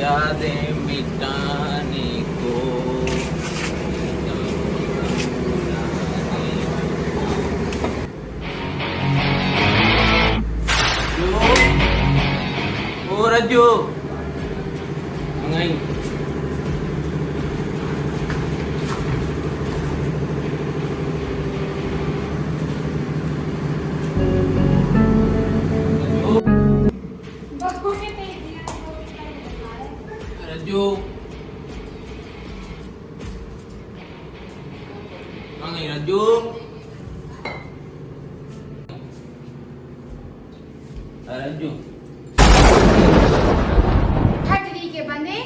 यादें मिटाने को ओ रज्जू नहीं रज्जू नहीं रज्जू रज्जू ठगरी के बंदे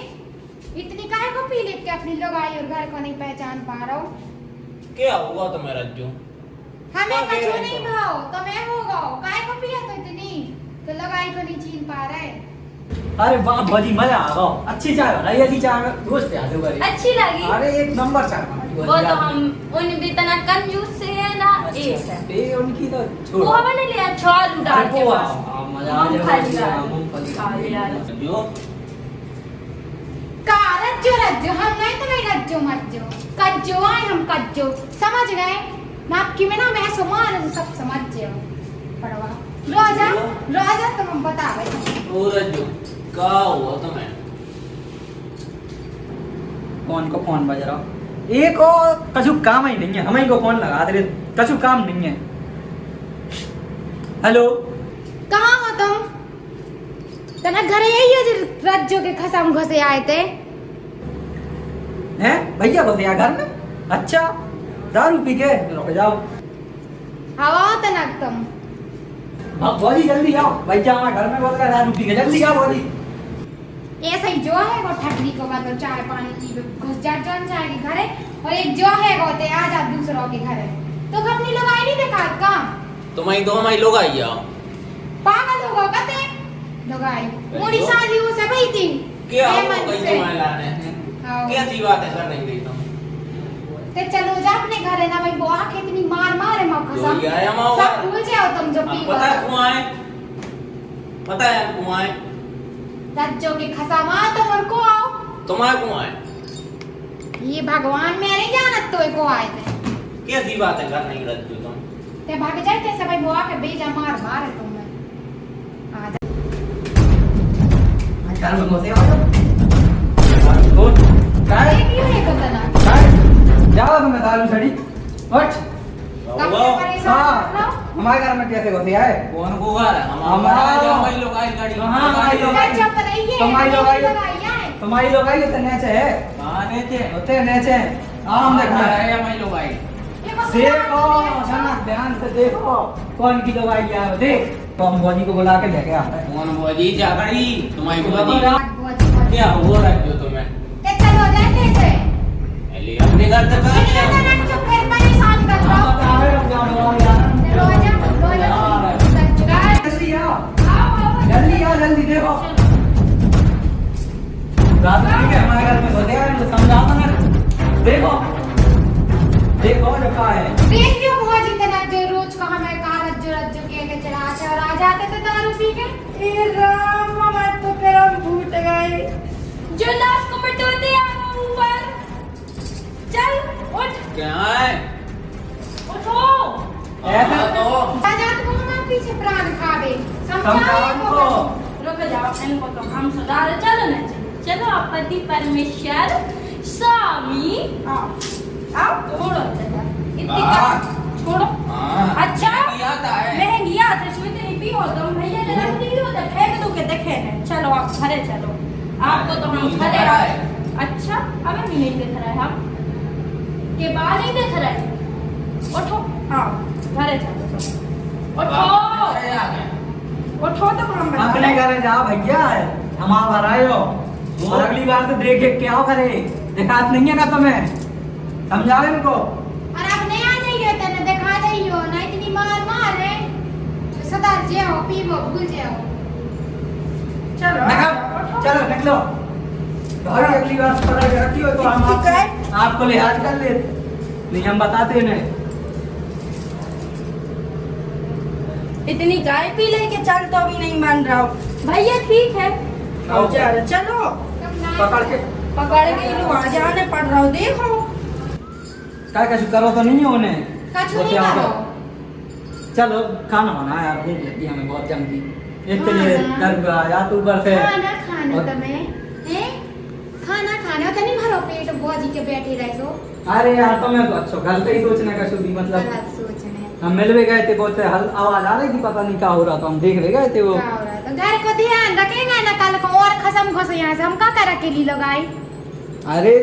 इतनी काहे को पी लेते के अपनी लोग आई और घर को नहीं पहचान पा रहा हूँ। क्या हुआ तुम्हें रज्जू? हमें हाँ, कछु कह नहीं रहे भाव तो मैं होगा काहे को पिया तो इतनी तो लगाई को नहीं छीन पा रहे। अरे वाह भजी मजा आ गया। अच्छी चाय बनाई, ऐसी चाय में दोस्त याद हो गई। अच्छी लगी। अरे एक नंबर चाय बनाई। वो तो हम उन भी तना कंजूस से है ना एक है। बे उनकी तो छोड़ो। वो हमने लिया छाल डाल के वो बस। मजा आ जाएगा। मूंगफली खा लिया। रज्जू का रज्जो रज्जो हम नहीं तो नहीं रज्जो मज्जो कज्जो आए हम कज्जो समझ गए ना आपकी में ना मैं समान सब समझ जाओ पड़वा रोजा तुम बता भाई। ओ रज्जू क्या हुआ तुम्हें? कौन को फोन बज रहा? एक और कछु काम ही नहीं है, हमें को फोन लगा दे, कछु काम नहीं है। हेलो कहाँ हो तुम? तना घरे यही है जो रज्जो के खसम घसे आए थे। हैं भैया को दिया घर में? अच्छा दारू पी के रुक जाओ। हवा तनक तुम भौजी जल्दी आओ, भैया हमारे घर में बोल रहा है दारू पी के, जल्दी आओ भौजी। ऐसा ही जो है वो ठगरी को मतलब चाय पानी की घुस जा जान जाएगी घरे और एक जो है वो ते आ जा दूसरों के घरे तो अपनी लोग आई नहीं देखा का तुम्हारी दो हमारी लोग आई आओ पागल होगा कते लोग आई मोरी शादी हो से भाई थी क्या ये हो मन गई से। तुम्हारे लाने हाँ। क्या सी बात है कर नहीं रही तुम? ते चलो जा अपने घरे ना भाई बुआ के इतनी मार मारे मां कसम जो ये आया माँ सब भूल जाओ तुम जो पी पता है क्यों आए? पता है क्यों आए? रज्जो के खसामा तुम और को आओ तुम्हारे क्यों आए? ये भगवान मेरे जानत तो को आए थे क्या सी बात है कर नहीं रज्जू तुम? ते भाग जाए ते सब बुआ के बेजा मार मारे तुमने आ जा घर में घुसे आओ। कौन? काय? एक ही है कतना काय? जाओ तुम्हें दारू छड़ी। हट। कब से परेशान कर रहा हूं? हमारे घर में कैसे घुसे आए? कौन को घर है? हमारा हमारी लोग आई गाड़ी हाँ, हमारी लोग आई। जब तक नहीं है तुम्हारी लोग आई। है तुम्हारी लोग आई तो नेचे है, कहाँ ने थे? होते नेचे। आम देखना है। हमारी लोग आई देखो शना ध्यान से देखो कौन की लोग आई है, देख तो हम भौजी को बुला के लेके आता है। कौन बोली जा गई तुम्हारी बोली? बुला- क्या हुआ रज्जू तुम्हें? ते चलो जाते से अली अपने घर से कहाँ इन्हें तो गया? ना चुप कर परेशान कर रहा हाँ, बता रहे हो, जाओ, जाओ, यार। रोजा सच्चाई जल्दी आओ, आओ जल्दी आओ, जल्दी देखो। रात में ठीक है, हमारे घर में घुसे आए तो समझाता ना। देखो देखो जो कहा है। देख लियो बुआ जी तना जो रोज का हमें कार रज्जो के चढ़ाते और आ जाते थे दारू पी के ए राम मम्मा तो फिर हम भूल गए जो लाश को मिटाते हैं ऊपर। चल उठ क्या है? उठो। ऐसा तो आजाद को ना पीछे प्राण खा दे समझाओ समझाओ उनको। रुक जाओ इनको तो हम सुधार चलो ना चलो आप पति परमेश्वर स्वामी आओ आओ छोड़ो चलो इतनी हाँ। छोड़ो हाँ। अच्छा महंगी आता है। महंगी आता है इसमें नहीं पी हो तुम भैया जरा नहीं होता फेंक दो के देखे है चलो आप घरे चलो आपको तो हम नहीं घरे दिख रहा है। अच्छा हमें भी नहीं दिख रहा है हम के बाहर नहीं दिख रहा है उठो हाँ घरे चलो उठो अरे आ गए। उठो तो हम अपने घर जाओ भैया, हमारा घर आयो और अगली बार तो देख के क्या करे, दिखात नहीं है ना तुम्हें, समझाओ इनको। और अब नया जाइयो तने दिखा जाइयो ना इतनी मार मार है सदा जाओ पीवो भूल जाओ चलो निकल, चलो निकलो। भाई अगली बार से पता रखियो तो हम आपको लिहाज कर ले, नहीं हम बताते नहीं। इतनी गाय पी लेके चल तो भी नहीं मान रहा हूँ भैया ठीक है आओ। चलो तुम पकड़ के पकड़ के लो आ जाने पड़ रहा हो देखो क्या कुछ करो तो नहीं हो उन्हें कछु वो नहीं क्या होगा? करो चलो खाना बना यार भूख लगी हमें बहुत जम की एक के लिए खाना। डर गया या तू ऊपर से खाना खाने और- तमे हैं खाना खाने तो नहीं भरो पेट बोझी के बैठे रहे सो अरे यार तुम्हें तो अच्छा गलत ही सोचने का शुद्ध मतलब गलत सोचने हम मिल भी गए थे बहुत हल आवाज आ रही थी पता नहीं क्या हो रहा था हम देख भी गए थे वो क्या हो रहा है तो घर को ध्यान रखेगा ना कल को और खसम खस यहाँ से हम क्या कर अकेली लगाई अरे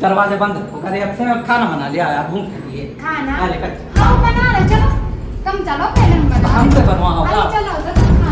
दरवाजे बंद रखो अरे अब से खाना बना लिया यार भूख लगी है खाना अरे कच हाँ बना लो चलो तुम चलो पहले हम बना हमसे बनवाओ अरे का चलो तो तुम